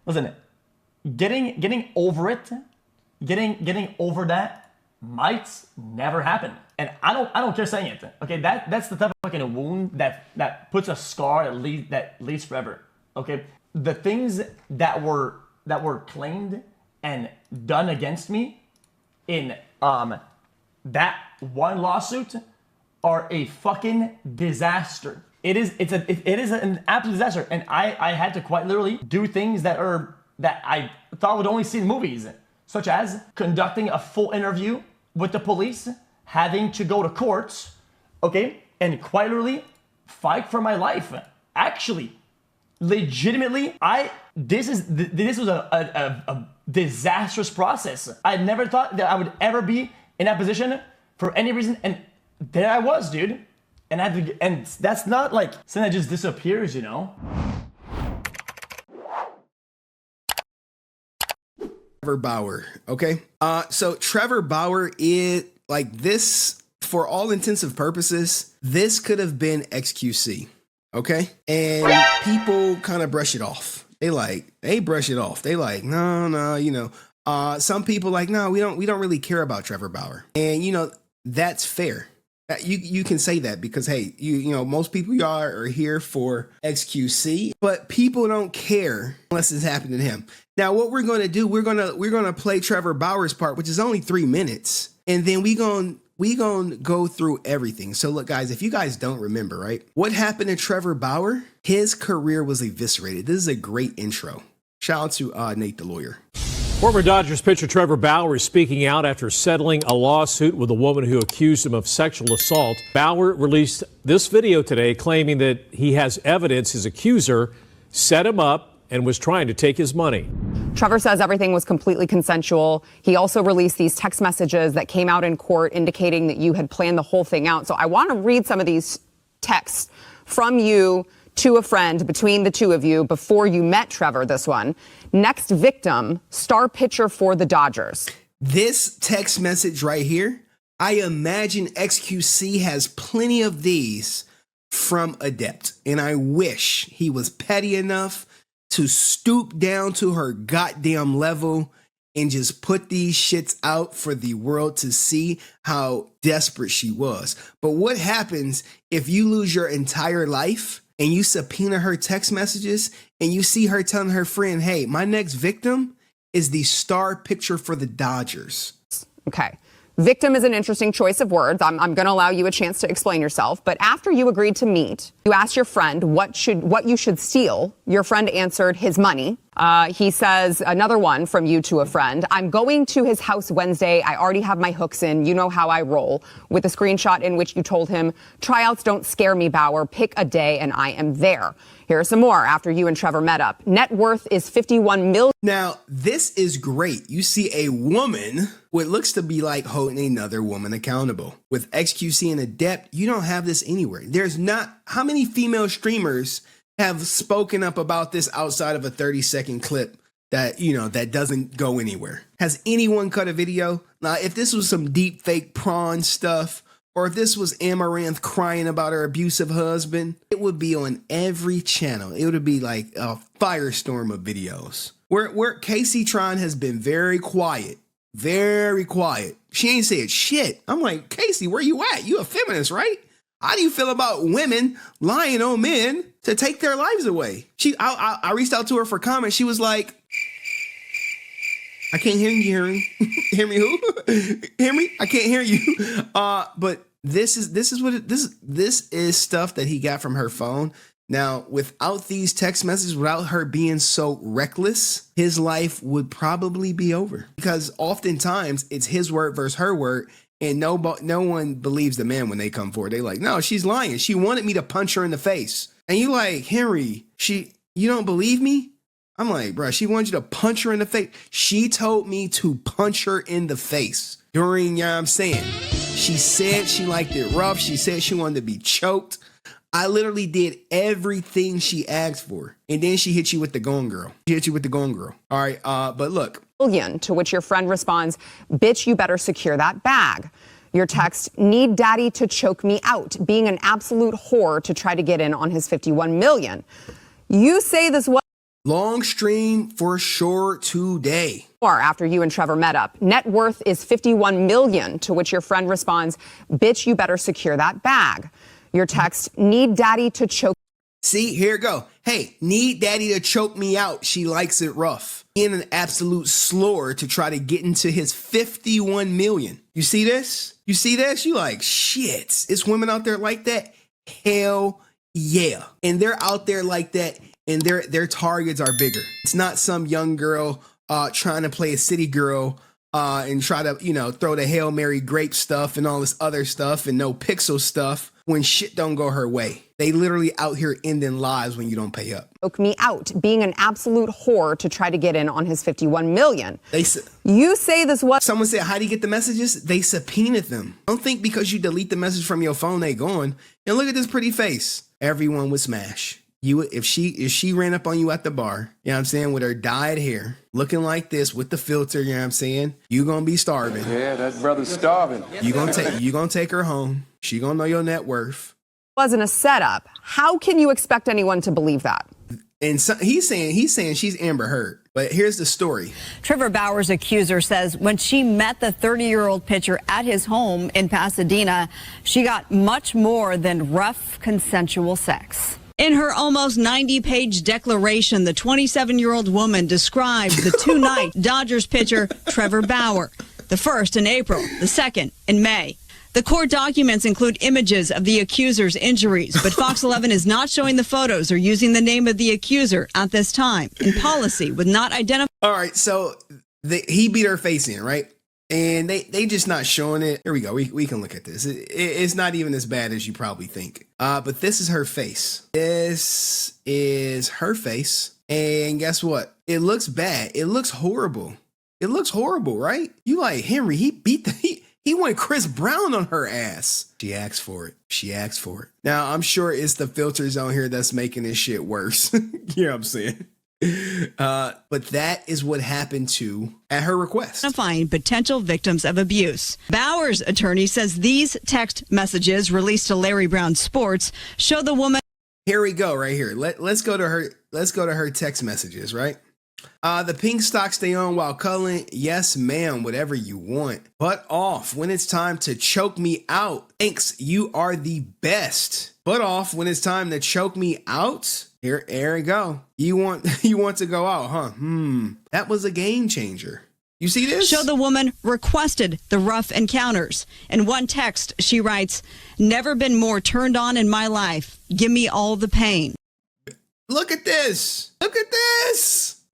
Listen, getting over it, getting over that might never happen. And I don't care saying it. Okay, that's the type of fucking wound that puts a scar that leaves forever. Okay, the things that were claimed and done against me in that one lawsuit are a fucking disaster. It is an absolute disaster, and I had to quite literally do things that I thought I would only see in movies, such as conducting a full interview with the police, having to go to court, okay, and quite literally fight for my life. Actually, legitimately, this was a disastrous process. I never thought that I would ever be in that position for any reason, and there I was, dude. And that's not like something that just disappears, you know? Trevor Bauer, okay? So Trevor Bauer is like this, for all intents and purposes, this could have been XQC, okay? And people kind of brush it off. They brush it off. They like, no, you know. Some people like, no, we don't really care about Trevor Bauer. And you know, that's fair. You can say that because, hey, you know, most people are here for XQC, but people don't care unless it's happened to him. Now, what we're going to do, we're going to play Trevor Bauer's part, which is only 3 minutes. And then we going to go through everything. So look, guys, if you guys don't remember, right, what happened to Trevor Bauer? His career was eviscerated. This is a great intro. Shout out to Nate the lawyer. Former Dodgers pitcher Trevor Bauer is speaking out after settling a lawsuit with a woman who accused him of sexual assault. Bauer released this video today claiming that he has evidence his accuser set him up and was trying to take his money. Trevor says everything was completely consensual. He also released these text messages that came out in court indicating that you had planned the whole thing out. So I want to read some of these texts from you to a friend between the two of you before you met Trevor, this one. Next victim, star pitcher for the Dodgers. This text message right here, I imagine XQC has plenty of these from Adept. And I wish he was petty enough to stoop down to her goddamn level and just put these shits out for the world to see how desperate she was. But what happens if you lose your entire life and you subpoena her text messages and you see her telling her friend, hey, my next victim is the star pitcher for the Dodgers? Okay. Victim is an interesting choice of words. I'm going to allow you a chance to explain yourself. But after you agreed to meet, you asked your friend what you should steal. Your friend answered his money. He says, another one from you to a friend, I'm going to his house Wednesday. I already have my hooks in. You know how I roll. With a screenshot in which you told him, tryouts don't scare me, Bauer. Pick a day and I am there. Here are some more after you and Trevor met up. Net worth is $51 million. Now, this is great. You see a woman, what looks to be like holding another woman accountable. With XQC and Adept, you don't have this anywhere. There's not, how many female streamers have spoken up about this outside of a 30-second clip that, you know, that doesn't go anywhere? Has anyone cut a video? Now, if this was some deep fake prawn stuff, or if this was Amaranth crying about her abusive husband, it would be on every channel. It would be like a firestorm of videos. Where Casey Tron has been very quiet. Very quiet. She ain't said shit. I'm like, Casey, where you at? You a feminist, right? How do you feel about women lying on men to take their lives away? I reached out to her for comments. She was like, I can't hear you, Henry. Henry who? Henry, I can't hear you. But this is stuff that he got from her phone. Now, without these text messages, without her being so reckless, his life would probably be over. Because oftentimes it's his word versus her word, and no one believes the man when they come forward. They like, no, she's lying. She wanted me to punch her in the face. And you like, Henry, you don't believe me? I'm like, bro, she wanted you to punch her in the face. She told me to punch her in the face during, you know what I'm saying? She said she liked it rough. She said she wanted to be choked. I literally did everything she asked for. And then she hit you with the Gone Girl. She hit you with the Gone Girl. All right, but look. To which your friend responds, bitch, you better secure that bag. Your text, need daddy to choke me out, being an absolute whore to try to get in on his $51 million. You say this was... Long stream for sure today. Or after you and Trevor met up, net worth is $51 million, to which your friend responds, bitch, you better secure that bag. Your text, need daddy to choke. See, here it go. Hey, need daddy to choke me out. She likes it rough. In an absolute slur to try to get into his 51 million. You see this? You see this? You like, shit. It's women out there like that? Hell yeah. And they're out there like that, and their targets are bigger. It's not some young girl trying to play a city girl and try to, throw the Hail Mary grape stuff and all this other stuff and no pixel stuff when shit don't go her way. They literally out here ending lives when you don't pay up. Choke me out, being an absolute whore to try to get in on his $51 million. You say this was... Someone said, how do you get the messages? They subpoenaed them. Don't think because you delete the message from your phone, they gone. And look at this pretty face. Everyone would smash. If she ran up on you at the bar, you know what I'm saying, with her dyed hair, looking like this with the filter, you know what I'm saying, you gonna be starving. Yeah, that brother's starving. You gonna take her home. She gonna know your net worth. Wasn't a setup. How can you expect anyone to believe that? And so, he's saying she's Amber Heard. But here's the story. Trevor Bauer's accuser says when she met the 30-year-old pitcher at his home in Pasadena, she got much more than rough consensual sex. In her almost 90-page declaration, the 27-year-old woman described the two-night Dodgers pitcher Trevor Bauer, the first in April, the second in May. The court documents include images of the accuser's injuries, but Fox 11 is not showing the photos or using the name of the accuser at this time, in policy with not identifying. All right, so he beat her face in, right? And they just not showing it. Here we go. We can look at this. It's not even as bad as you probably think. But this is her face. This is her face. And guess what? It looks bad. It looks horrible. It looks horrible, right? You like, Henry, he went Chris Brown on her ass. She asked for it. Now, I'm sure it's the filters on here that's making this shit worse. You know what I'm saying? But that is what happened at her request. Identifying potential victims of abuse. Bauer's attorney says these text messages released to Larry Brown Sports show the woman. Here we go, right here. Let's go to her. Let's go to her text messages, right? The pink socks stay on while cuddling. Yes, ma'am, whatever you want. Butt off when it's time to choke me out. Thanks, you are the best. Butt off when it's time to choke me out. Here we go. You want to go out, huh? That was a game changer. You see this? Show the woman requested the rough encounters. In one text, she writes, never been more turned on in my life. Give me all the pain. Look at this.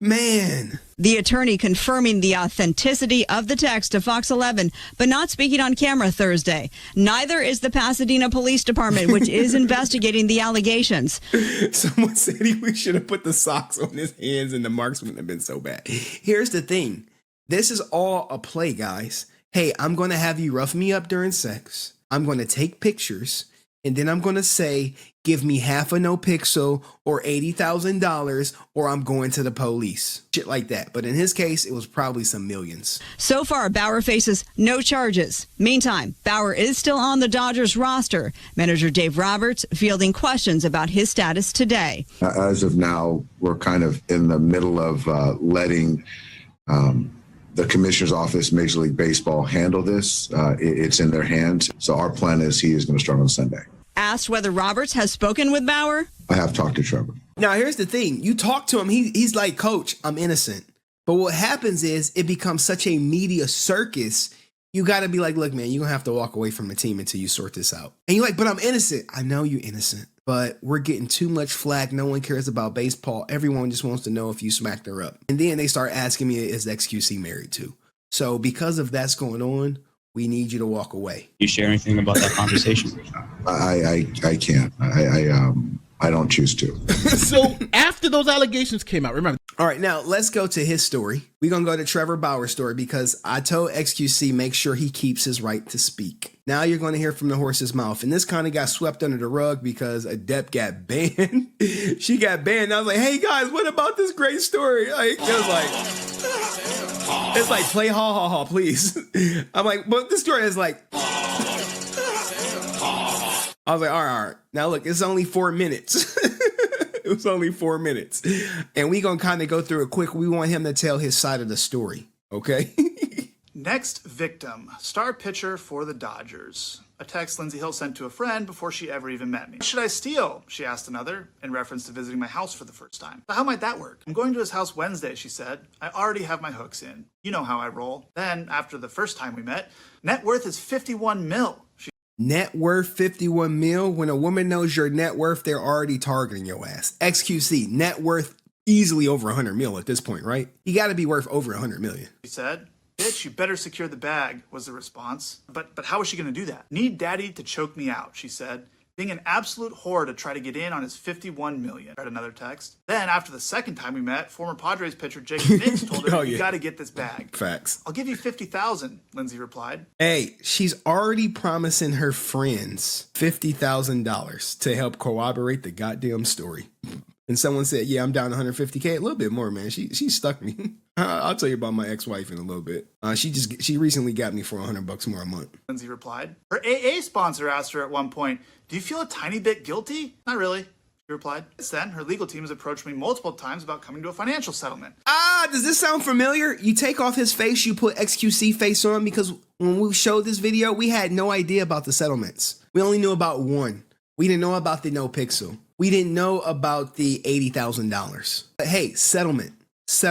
Man. The attorney confirming the authenticity of the text to Fox 11, but not speaking on camera Thursday. Neither is the Pasadena Police Department, which is investigating the allegations. Someone said we should have put the socks on his hands and the marks wouldn't have been so bad. Here's the thing. This is all a play, guys. Hey, I'm going to have you rough me up during sex. I'm going to take pictures. And then I'm going to say, give me half a no pixel or $80,000 or I'm going to the police. Shit like that. But in his case, it was probably some millions. So far, Bauer faces no charges. Meantime, Bauer is still on the Dodgers roster. Manager Dave Roberts fielding questions about his status today. As of now, we're kind of in the middle of letting the commissioner's office, Major League Baseball, handle this. It's in their hands. So our plan is he is going to start on Sunday. Asked whether Roberts has spoken with Bauer. I have talked to Trevor. Now, here's the thing. You talk to him. He's like, Coach, I'm innocent. But what happens is it becomes such a media circus. You got to be like, look, man, you're going to have to walk away from the team until you sort this out. And you're like, but I'm innocent. I know you're innocent. But we're getting too much flack. No one cares about baseball. Everyone just wants to know if you smacked her up. And then they start asking me, is XQC married too? So because of that's going on, we need you to walk away. You share anything about that conversation? I can't. I don't choose to. So after those allegations came out, remember. All right, now let's go to his story. We're going to go to Trevor Bauer's story because I told XQC make sure he keeps his right to speak. Now you're going to hear from the horse's mouth. And this kind of got swept under the rug because Adept got banned. She got banned. I was like, hey guys, what about this great story? Like, it was like, it's like, play ha ha ha, please. I'm like, but this story is like, I was like, all right. Now look, it's only 4 minutes. was only 4 minutes. And we going to kind of go through it quick. We want him to tell his side of the story. Okay? Next victim, star pitcher for the Dodgers. A text Lindsey Hill sent to a friend before she ever even met me. What should I steal? She asked another, in reference to visiting my house for the first time. But how might that work? I'm going to his house Wednesday, she said. I already have my hooks in. You know how I roll. Then, after the first time we met, net worth is 51 mil. Net worth 51 mil. When a woman knows your net worth, they're already targeting your ass. XQC, net worth easily over 100 mil at this point, right? You got to be worth over 100 million. She said. Bitch, you better secure the bag, was the response. But how is she going to do that? Need daddy to choke me out, she said. Being an absolute whore to try to get in on his 51 million. Read another text. Then, after the second time we met, former Padres pitcher Jacob Nix told her, you got to get this bag. Facts. I'll give you 50,000, Lindsey replied. Hey, she's already promising her friends $50,000 to help corroborate the goddamn story. And someone said, yeah, I'm down 150K. A little bit more, man. She stuck me. I'll tell you about my ex-wife in a little bit. She recently got me for $100 more a month. Lindsey replied. Her AA sponsor asked her at one point, do you feel a tiny bit guilty? Not really, she replied. Since then, her legal team has approached me multiple times about coming to a financial settlement. Does this sound familiar? You take off his face, you put XQC face on, because when we showed this video, we had no idea about the settlements. We only knew about one. We didn't know about the no pixel. We didn't know about the $80,000. But hey, settlement. This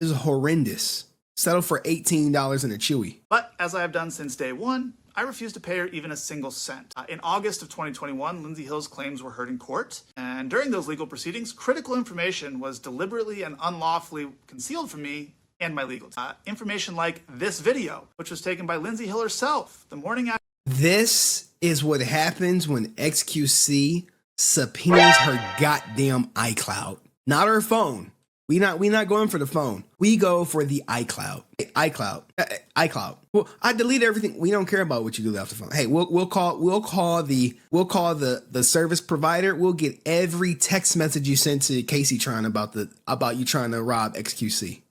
is horrendous. Settle for $18 in a Chewy. But as I have done since day one, I refuse to pay her even a single cent. In August of 2021, Lindsey Hill's claims were heard in court. And during those legal proceedings, critical information was deliberately and unlawfully concealed from me and my legal team. Information like this video, which was taken by Lindsey Hill herself the morning after. This is what happens when XQC subpoenas her goddamn iCloud. Not her phone. We not going for the phone. We go for the iCloud. iCloud. Well, I delete everything. We don't care about what you do after the phone. Hey, we'll call the service provider. We'll get every text message you sent to Casey about you trying to rob XQC.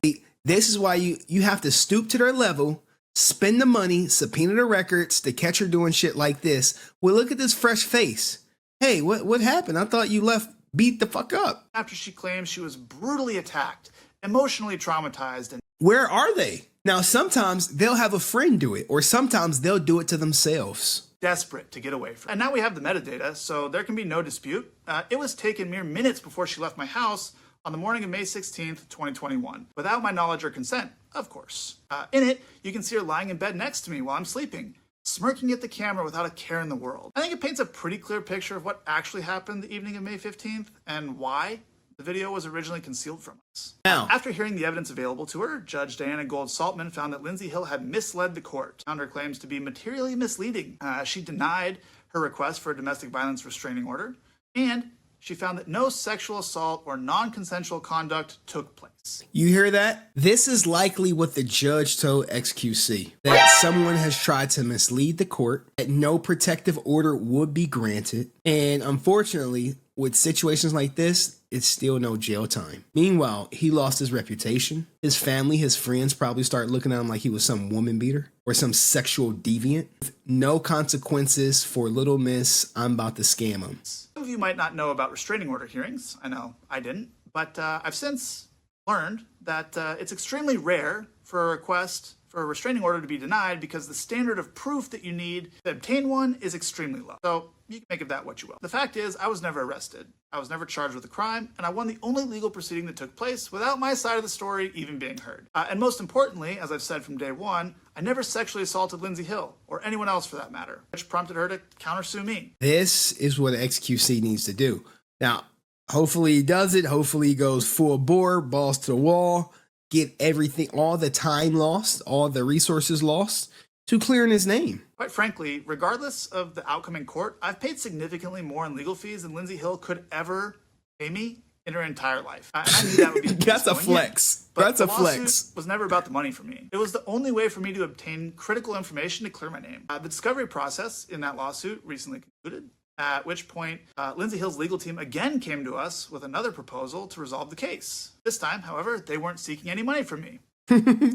This is why you have to stoop to their level, spend the money, subpoena the records to catch her doing shit like this. Well, look at this fresh face. Hey, what happened? I thought you left beat the fuck up. After she claims she was brutally attacked, emotionally traumatized, and where are they? Now, sometimes they'll have a friend do it, or sometimes they'll do it to themselves. Desperate to get away from. And now we have the metadata, so there can be no dispute. It was taken mere minutes before she left my house on the morning of May 16th, 2021, without my knowledge or consent, of course. In it, you can see her lying in bed next to me while I'm sleeping, smirking at the camera without a care in the world. I think it paints a pretty clear picture of what actually happened the evening of May 15th and why the video was originally concealed from us. Now, after hearing the evidence available to her, Judge Diana Gold-Saltman found that Lindsey Hill had misled the court, found her claims to be materially misleading. She denied her request for a domestic violence restraining order, and she found that no sexual assault or non-consensual conduct took place. You hear that? This is likely what the judge told XQC, that someone has tried to mislead the court, that no protective order would be granted, and unfortunately, with situations like this, it's still no jail time. Meanwhile, he lost his reputation. His family, his friends probably start looking at him like he was some woman beater or some sexual deviant. No consequences for little miss, I'm about to scam him. Some of you might not know about restraining order hearings. I know I didn't, but I've since learned that it's extremely rare for a request for a restraining order to be denied because the standard of proof that you need to obtain one is extremely low. So you can make of that what you will. The fact is, I was never arrested. I was never charged with a crime, and I won the only legal proceeding that took place without my side of the story even being heard. And most importantly, as I've said from day one, I never sexually assaulted Lindsey Hill, or anyone else for that matter, which prompted her to countersue me. This is what XQC needs to do. Now, hopefully he does it. Hopefully he goes full bore, balls to the wall, get everything, all the time lost, all the resources lost to clearing his name. Quite frankly, regardless of the outcome in court, I've paid significantly more in legal fees than Lindsey Hill could ever pay me in her entire life. I knew that would be That's a flex. That's a flex. Was never about the money for me. It was the only way for me to obtain critical information to clear my name. The discovery process in that lawsuit recently concluded, at which point Lindsey Hill's legal team again came to us with another proposal to resolve the case. This time, however, they weren't seeking any money from me.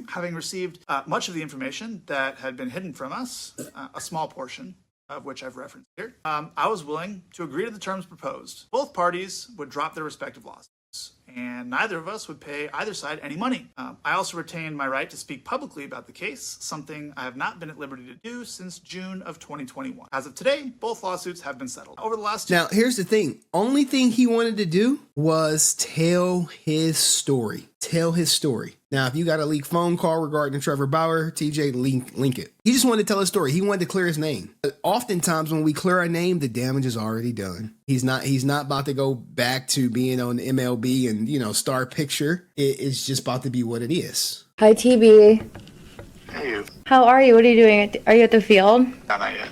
Having received much of the information that had been hidden from us, a small portion of which I've referenced here, I was willing to agree to the terms proposed. Both parties would drop their respective lawsuits, and neither of us would pay either side any money. I also retained my right to speak publicly about the case, something I have not been at liberty to do since June of 2021. As of today, both lawsuits have been settled. Over the last Now, here's the thing. Only thing he wanted to do was tell his story. Tell his story. Now, if you got a leaked phone call regarding Trevor Bauer, TJ, link it. He just wanted to tell his story. He wanted to clear his name. But oftentimes when we clear our name, the damage is already done. He's not about to go back to being on MLB and, star picture. It's just about to be what it is. Hi, TB. Hey. How are you? What are you doing? Are you at the field? Not yet.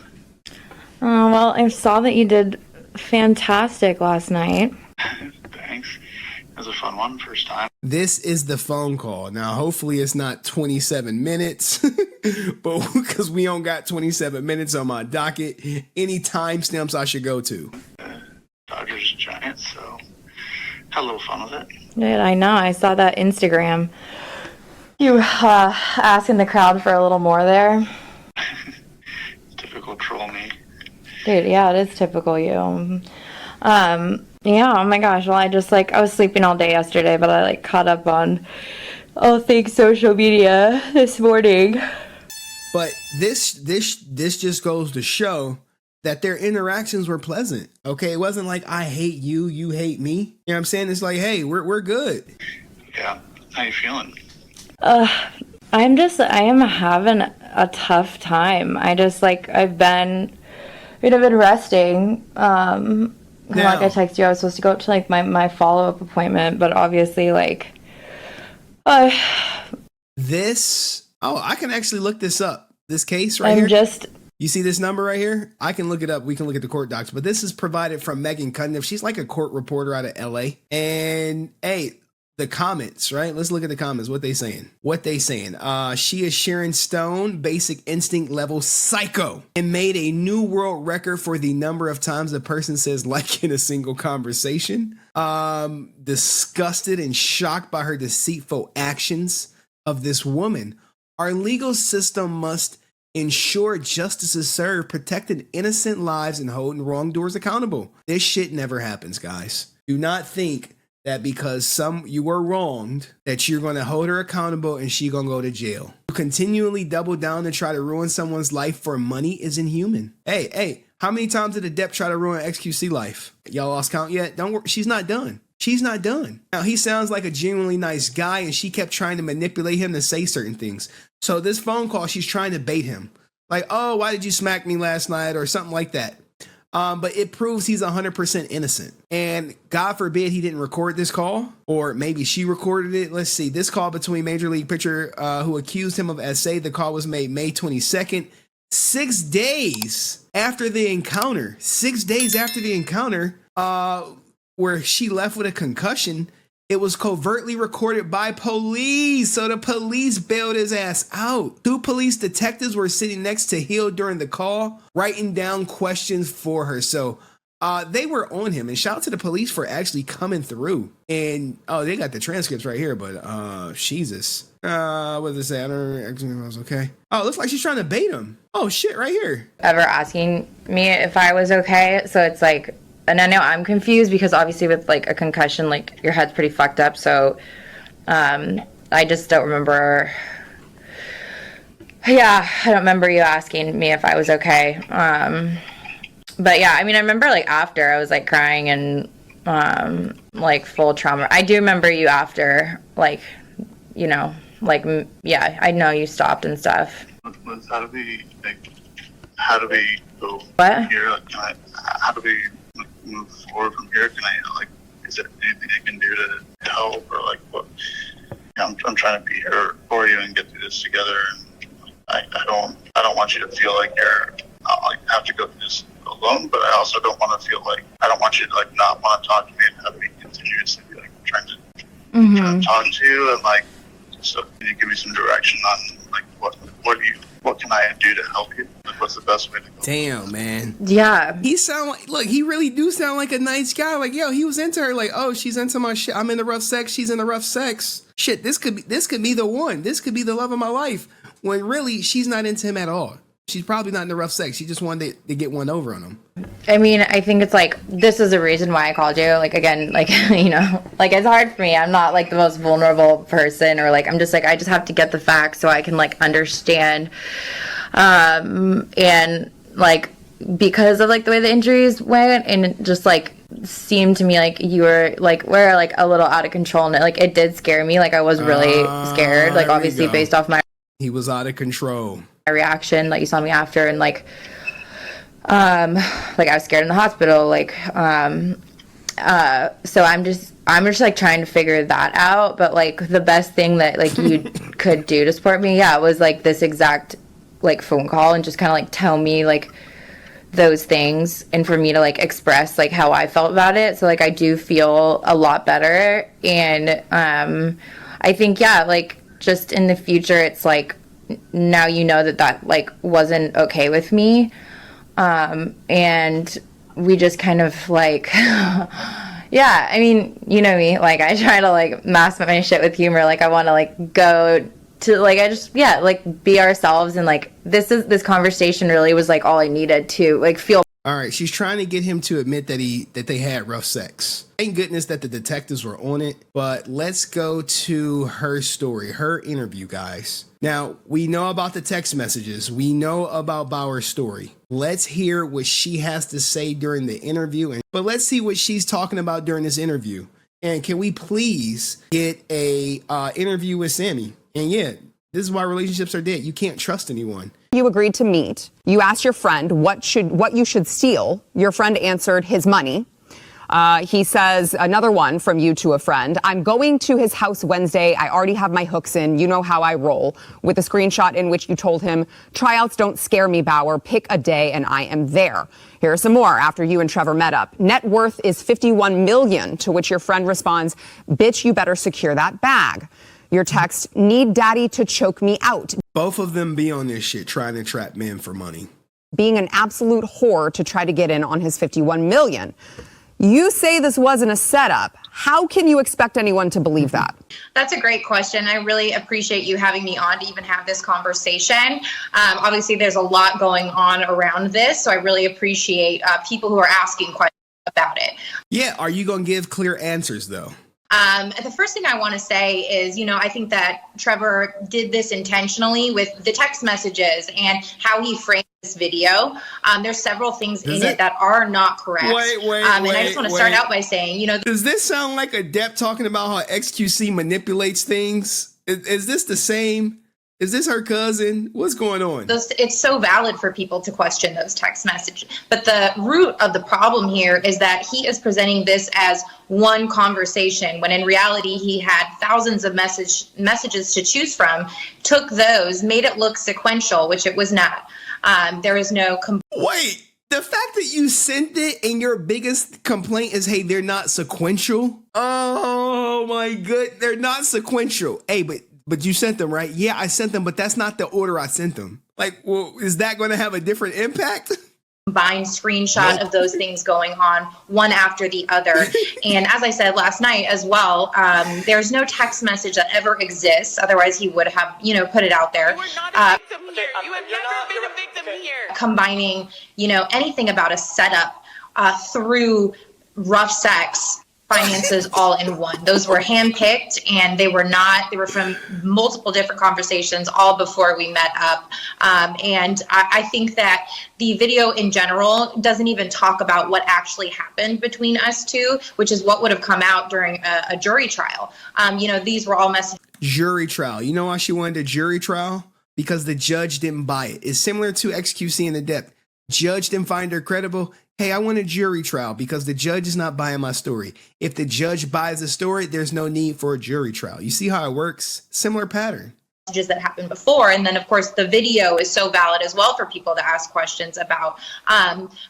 Oh, well, I saw that you did fantastic last night. Thanks. It was a fun one, first time. This is the phone call. Now, hopefully it's not 27 minutes, but because we don't got 27 minutes on my docket, any timestamps I should go to. Dodgers Giants, so had a little fun with it. Dude, I know. I saw that Instagram. You asking the crowd for a little more there. Typical troll me. Dude, yeah, it is typical you. Yeah, oh my gosh. Well, I was sleeping all day yesterday, but I caught up on all things social media this morning. But this just goes to show that their interactions were pleasant. Okay, it wasn't like I hate you, you hate me. You know what I'm saying? It's like, hey, we're good. Yeah. How you feeling? I am having a tough time. I've been resting. Like I texted you, I was supposed to go to my follow-up appointment, but obviously this, I can actually look this up. This case right here. You see this number right here? I can look it up. We can look at the court docs, but this is provided from Megan Cundiff. She's like a court reporter out of LA. And hey, the comments, right? Let's look at the comments. What they saying? She is Sharon Stone, basic instinct level psycho, and made a new world record for the number of times a person says like in a single conversation. Disgusted and shocked by her deceitful actions of this woman. Our legal system must ensure justice is served, protecting innocent lives and holding wrongdoers accountable. This shit never happens, guys. Do not think that because you were wronged, that you're going to hold her accountable and she going to go to jail. To continually double down and try to ruin someone's life for money is inhuman. Hey, how many times did Adept try to ruin XQC life? Y'all lost count yet? Don't worry, she's not done. Now, he sounds like a genuinely nice guy, and she kept trying to manipulate him to say certain things. So this phone call, she's trying to bait him. Like, oh, why did you smack me last night? Or something like that. But it proves he's 100% innocent. And God forbid he didn't record this call, or maybe she recorded it. Let's see. This call between Major League pitcher who accused him of SA. The call was made May 22nd. 6 days after the encounter. 6 days after the encounter, where she left with a concussion. It was covertly recorded by police, so the police bailed his ass out. 2 police detectives were sitting next to Hill during the call, writing down questions for her. So they were on him, and shout out to the police for actually coming through. And they got the transcripts right here, but Jesus. What does it say? I don't know. I was okay. Oh, it looks like she's trying to bait him. Oh shit, right here. Ever asking me if I was okay, so it's like, and I know I'm confused because obviously with a concussion, your head's pretty fucked up. So I just don't remember. Yeah, I don't remember you asking me if I was okay. But yeah, I mean, I remember after I was crying and full trauma. I do remember you after, yeah, I know you stopped and stuff. How do we go what? Here? How do we move forward from here? Can I is there anything I can do to help, or what? I'm trying to be here for you and get through this together. And I don't want you to feel like you're have to go through this alone, but I also don't want to feel I don't want you to not want to talk to me and have me continuously be trying to talk to you, and so can you give me some direction on what can I do to help you? What's the best way to go? Damn, man. Yeah. He really do sound like a nice guy. He was into her. Oh, she's into my shit. I'm in the rough sex. She's in the rough sex. Shit, this could be the one. This could be the love of my life. When really, she's not into him at all. She's probably not in the rough sex. She just wanted to get one over on him. I mean, I think it's like, this is the reason why I called you. Like, again, like, you know, like, it's hard for me. I'm not like the most vulnerable person, or like, I'm just like, I just have to get the facts so I can like understand. And like, because of like the way the injuries went, and it just like seemed to me like you were like a little out of control, and like it did scare me. Like I was really scared, like obviously based off my was out of control reaction, like you saw me after, and like I was scared in the hospital, like so I'm just like trying to figure that out. But like the best thing that like you could do to support me, was like this exact like phone call, and just kind of like tell me like those things, and for me to like express like how I felt about it. So like I do feel a lot better, and I think like just in the future, it's like now you know that like wasn't okay with me, and we just kind of like I mean, you know me, like I try to like mask my shit with humor. Like I want to like go to like, I just like be ourselves, and like this conversation really was like all I needed to like feel. All right, she's trying to get him to admit that they had rough sex. Thank goodness that the detectives were on it. But let's go to her story, her interview, guys. Now, we know about the text messages. We know about Bauer's story. Let's hear what she has to say during the interview. But let's see what she's talking about during this interview. And can we please get a interview with Sammy? And this is why relationships are dead. You can't trust anyone. You agreed to meet. You asked your friend what you should steal. Your friend answered his money. He says, another one from you to a friend, I'm going to his house Wednesday. I already have my hooks in. You know how I roll. With a screenshot in which you told him, tryouts don't scare me, Bauer. Pick a day and I am there. Here are some more after you and Trevor met up. Net worth is $51 million, to which your friend responds, bitch, you better secure that bag. Your text, need daddy to choke me out. Both of them be on this shit trying to trap men for money. Being an absolute whore to try to get in on his $51 million. You say this wasn't a setup. How can you expect anyone to believe that? That's a great question. I really appreciate you having me on to even have this conversation. Obviously, there's a lot going on around this, so I really appreciate people who are asking questions about it. Yeah, are you going to give clear answers, though? The first thing I want to say is, I think that Trevor did this intentionally with the text messages and how he framed this video. There's several things in it that are not correct. And I just want to start out by saying, does this sound like Adept talking about how XQC manipulates things? Is this the same? Is this her cousin? What's going on? It's so valid for people to question those text messages. But the root of the problem here is that he is presenting this as one conversation, when in reality he had thousands of messages to choose from, took those, made it look sequential, which it was not. There is no... Wait, the fact that you sent it and your biggest complaint is, hey, they're not sequential? Oh my good, they're not sequential. Hey, but you sent them, right? Yeah, I sent them, but that's not the order I sent them. Like, well, is that going to have a different impact? Combined screenshot of those things going on one after the other. And as I said last night as well, there's no text message that ever exists. Otherwise, he would have, put it out there. You are not a victim here. You have never been a victim here. Combining, anything about a setup through rough sex. Finances all in one. Those were handpicked, and they were from multiple different conversations all before we met up. And I think that the video in general doesn't even talk about what actually happened between us two, which is what would have come out during a jury trial. These were all messages. Jury trial. You know why she wanted a jury trial? Because the judge didn't buy it. It's similar to XQC and Adept. Judge didn't find her credible. Hey, I want a jury trial because the judge is not buying my story. If the judge buys the story, there's no need for a jury trial. You see how it works? Similar pattern. That happened before, and then of course the video is so valid as well for people to ask questions about,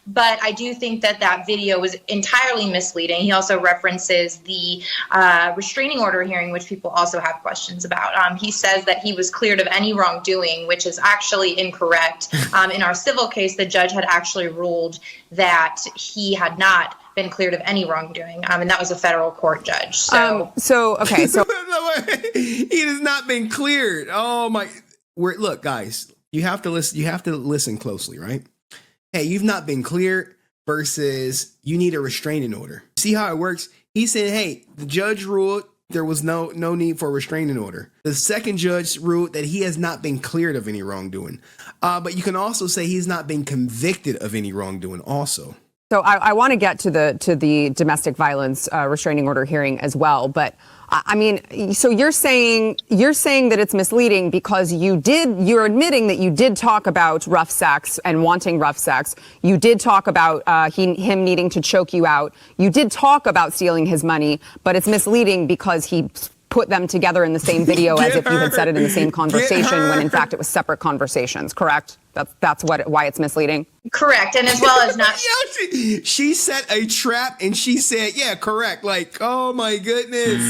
but I do think that video was entirely misleading. He also references the restraining order hearing, which people also have questions about. He says that he was cleared of any wrongdoing, which is actually incorrect. In our civil case, the judge had actually ruled that he had not been cleared of any wrongdoing, and that was a federal court judge. So he has not been cleared. Oh my! Look, guys, You have to listen. You have to listen closely, right? Hey, you've not been cleared versus you need a restraining order. See how it works? He said, hey, the judge ruled there was no need for a restraining order. The second judge ruled that he has not been cleared of any wrongdoing. But you can also say he's not been convicted of any wrongdoing also. So I want to get to the domestic violence restraining order hearing as well, but I mean, so you're saying that it's misleading because you're admitting that you did talk about rough sex and wanting rough sex. You did talk about him needing to choke you out. You did talk about stealing his money, but it's misleading because he put them together in the same video as if you had said it in the same conversation when in fact it was separate conversations, correct? That's why it's misleading? Correct, and as well as not... she set a trap and she said, yeah, correct. Like, oh my goodness.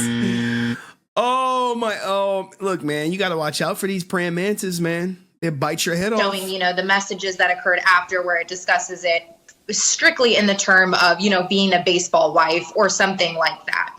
Look, man, you got to watch out for these praying mantis, man. They bite your head off. Showing, the messages that occurred after where it discusses it strictly in the term of, being a baseball wife or something like that.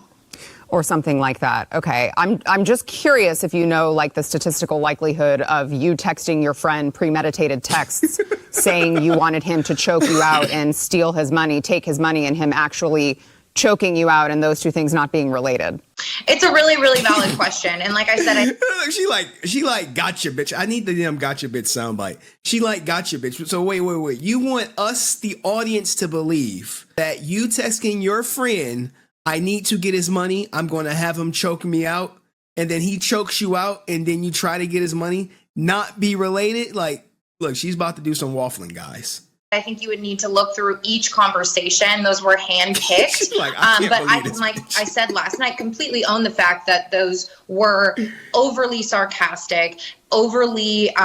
Or something like that. Okay. I'm just curious if you know, like, the statistical likelihood of you texting your friend premeditated texts saying you wanted him to choke you out and steal his money, take his money, and him actually choking you out, and those two things not being related. It's a really, really valid question. And like I said, she like gotcha, bitch. I need the damn gotcha, bitch soundbite. She like gotcha, bitch. So wait. You want us, the audience, to believe that you texting your friend, I need to get his money, I'm going to have him choke me out, and then he chokes you out, and then you try to get his money, not be related? Like, look, she's about to do some waffling, guys. I think you would need to look through each conversation. Those were handpicked. Like, but I said last night, completely own the fact that those were overly sarcastic, overly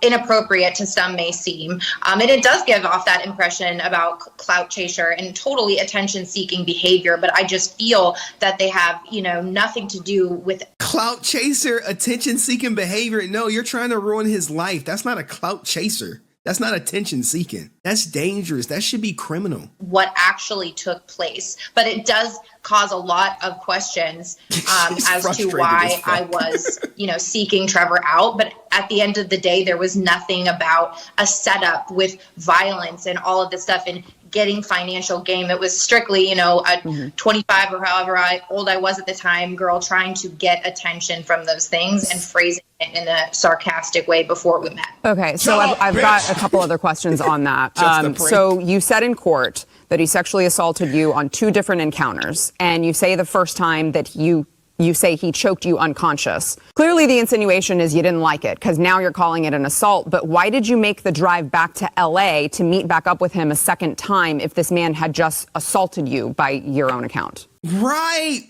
inappropriate to some may seem. And it does give off that impression about clout chaser and totally attention-seeking behavior. But I just feel that they have, nothing to do with clout chaser, attention-seeking behavior. No, you're trying to ruin his life. That's not a clout chaser. That's not attention seeking. That's dangerous. That should be criminal. What actually took place. But it does cause a lot of questions as to why I was, seeking Trevor out. But at the end of the day, there was nothing about a setup with violence and all of this stuff and getting financial gain. It was strictly, a 25 or however old I was at the time, girl trying to get attention from those things and phrasing it in a sarcastic way before we met. Okay, so I've got a couple other questions on that. So you said in court that he sexually assaulted you on 2 different encounters, and you say the first time that you say he choked you unconscious. Clearly the insinuation is you didn't like it because now you're calling it an assault, but why did you make the drive back to LA to meet back up with him a second time if this man had just assaulted you by your own account? Right.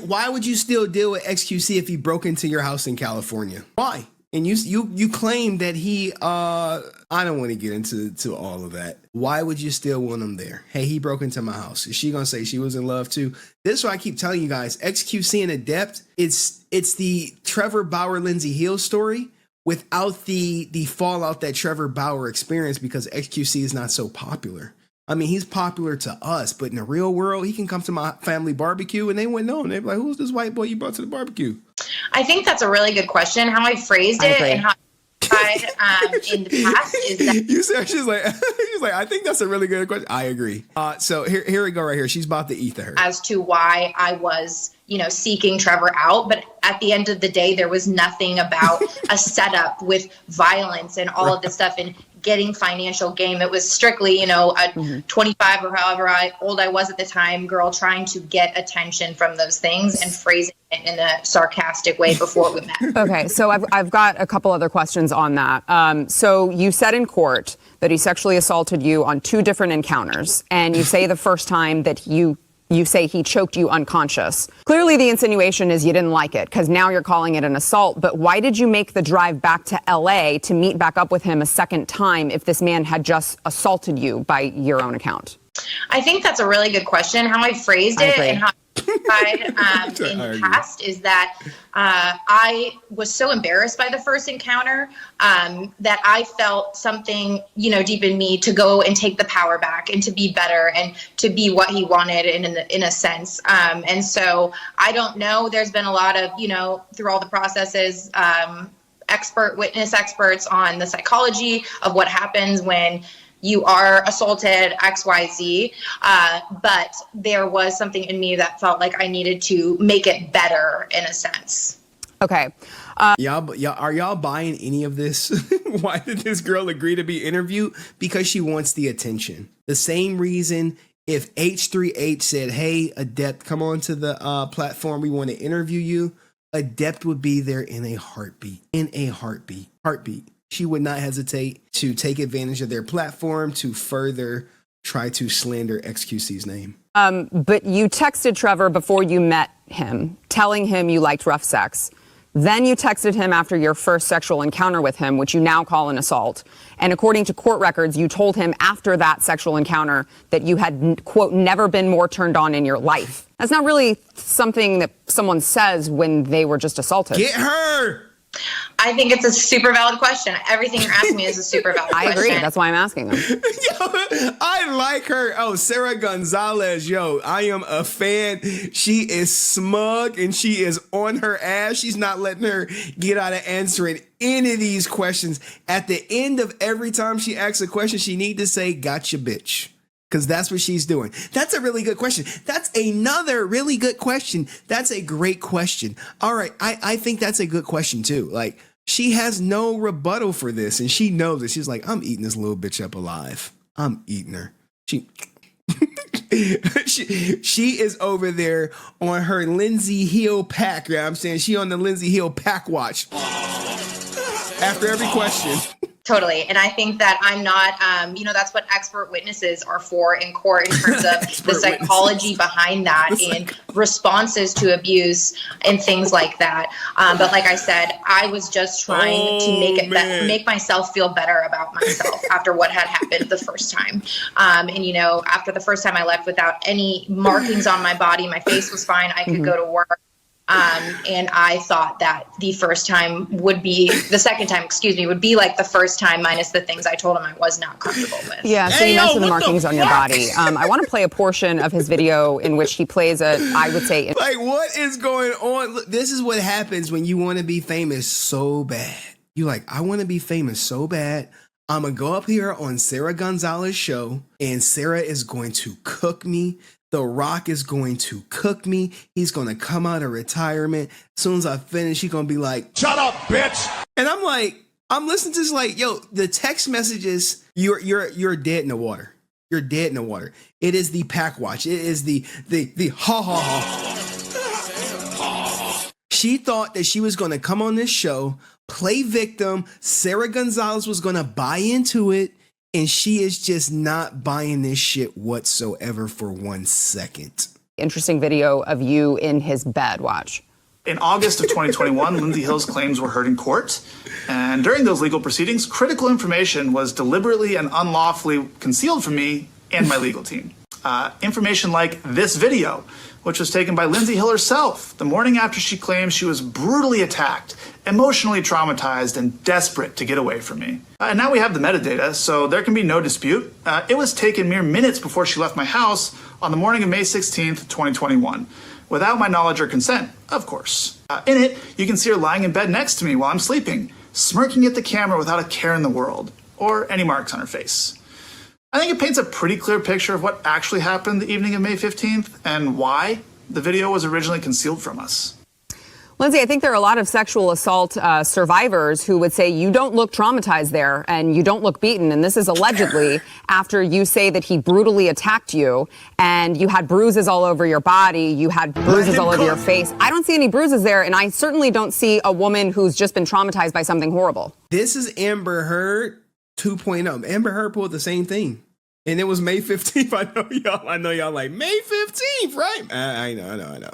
Why would you still deal with XQC if he broke into your house in California? Why? And you claim that he, I don't want to get into all of that. Why would you still want him there? Hey, he broke into my house. Is she going to say she was in love too? This is why I keep telling you guys, XQC and Adept, it's the Trevor Bauer, Lindsey Hill story without the fallout that Trevor Bauer experienced because XQC is not so popular. I mean, he's popular to us, but in the real world, he can come to my family barbecue and they wouldn't know him. They'd be like, who's this white boy you brought to the barbecue? I think that's a really good question. How I phrased it and how I in the past is that you said she's like I think that's a really good question. I agree. So here we go right here. She's about to eat the herd. As to why I was, seeking Trevor out, but at the end of the day, there was nothing about a setup with violence and all of this stuff and getting financial gain. It was strictly, a 25 or however old I was at the time, girl trying to get attention from those things and phrasing it in a sarcastic way before we met. Okay, so I've got a couple other questions on that. So you said in court that he sexually assaulted you on 2 different encounters, and you say the first time that you say he choked you unconscious. Clearly the insinuation is you didn't like it because now you're calling it an assault, but why did you make the drive back to LA to meet back up with him a second time if this man had just assaulted you by your own account? I think that's a really good question. How I phrased it and how in the past is that I was so embarrassed by the first encounter that I felt something, deep in me to go and take the power back and to be better and to be what he wanted in a sense. And so I don't know. There's been a lot of, through all the processes, witness experts on the psychology of what happens when you are assaulted, XYZ. But there was something in me that felt like I needed to make it better in a sense. Okay. Y'all, are y'all buying any of this? Why did this girl agree to be interviewed? Because she wants the attention. The same reason if H3H said, hey, Adept, come on to the platform. We want to interview you. Adept would be there in a heartbeat. Heartbeat. She would not hesitate to take advantage of their platform to further try to slander XQC's name. But you texted Trevor before you met him, telling him you liked rough sex. Then you texted him after your first sexual encounter with him, which you now call an assault. And according to court records, you told him after that sexual encounter that you had, quote, never been more turned on in your life. That's not really something that someone says when they were just assaulted. Get her! I think it's a super valid question. Everything you're asking me is a super valid question. I agree. That's why I'm asking them. Yo, I like her. Oh, Sara Gonzalez. Yo, I am a fan. She is smug and she is on her ass. She's not letting her get out of answering any of these questions. At the end of every time she asks a question, she need to say, gotcha, bitch. Because that's what she's doing. That's a really good question. That's another really good question. That's a great question. All right. I think that's a good question too. Like, she has no rebuttal for this and she knows it. She's like, I'm eating this little bitch up alive. I'm eating her. She is over there on her Lindsey Hill pack. You know what I'm saying? She on the Lindsey Hill pack watch after every question. Totally. And I think that I'm not, that's what expert witnesses are for in court in terms of the psychology behind that and responses to abuse and things like that. But like I said, I was just trying to make myself feel better about myself after what had happened the first time. After the first time I left without any markings on my body, my face was fine. I could go to work. And I thought that the second time, would be like the first time minus the things I told him I was not comfortable with. Yeah, so you mentioned the markings on your body. I want to play a portion of his video in which he plays I would say... Like, what is going on? Look, this is what happens when you want to be famous so bad. You like, I want to be famous so bad. I'm going to go up here on Sara Gonzalez's show, and Sara is going to cook me. The Rock is going to cook me. He's going to come out of retirement. As soon as I finish, he's going to be like, shut up, bitch. And I'm like, I'm listening to this like, yo, the text messages, you're dead in the water. You're dead in the water. It is the pack watch. It is the ha ha ha. She thought that she was going to come on this show, play victim. Sara Gonzalez was going to buy into it. And she is just not buying this shit whatsoever for 1 second. Interesting video of you in his bed. Watch. In August of 2021, Lindsey Hill's claims were heard in court. And during those legal proceedings, critical information was deliberately and unlawfully concealed from me and my legal team. Information like this video, which was taken by Lindsey Hill herself the morning after she claimed she was brutally attacked, emotionally traumatized, and desperate to get away from me. And now we have the metadata, so there can be no dispute. It was taken mere minutes before she left my house on the morning of May 16th, 2021, without my knowledge or consent, of course. In it, you can see her lying in bed next to me while I'm sleeping, smirking at the camera without a care in the world, or any marks on her face. I think it paints a pretty clear picture of what actually happened the evening of May 15th and why the video was originally concealed from us. Lindsey, I think there are a lot of sexual assault survivors who would say you don't look traumatized there and you don't look beaten. And this is allegedly after you say that he brutally attacked you and you had bruises all over your body. You had bruises all over your face. I don't see any bruises there. And I certainly don't see a woman who's just been traumatized by something horrible. This is Amber Heard 2.0. Amber Heard pulled the same thing. And it was May 15th. I know y'all like, May 15th, right? I know.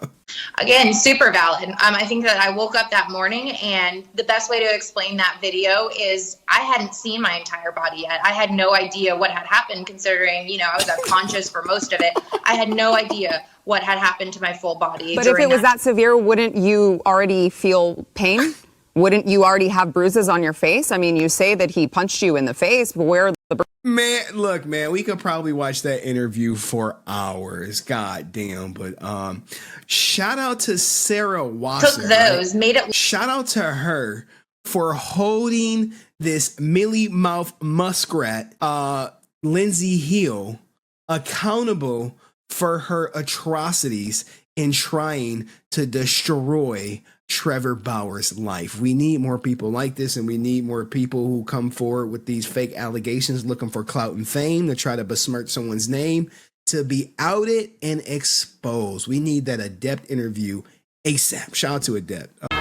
Again, super valid. I think that I woke up that morning and the best way to explain that video is I hadn't seen my entire body yet. I had no idea what had happened considering, I was unconscious for most of it. I had no idea what had happened to my full body. But if it was that severe, wouldn't you already feel pain? Wouldn't you already have bruises on your face? I mean, you say that he punched you in the face, but where are the bruises? Man, look, man, we could probably watch that interview for hours. God damn. But shout out to Sarah Wasser. Took those, made it. Shout out to her for holding this mealy mouth muskrat, Lindsey Hill, accountable for her atrocities in trying to destroy Trevor Bauer's life. We need more people like this, and we need more people who come forward with these fake allegations looking for clout and fame to try to besmirch someone's name, to be outed and exposed. We need that Adept interview ASAP. Shout out to Adept.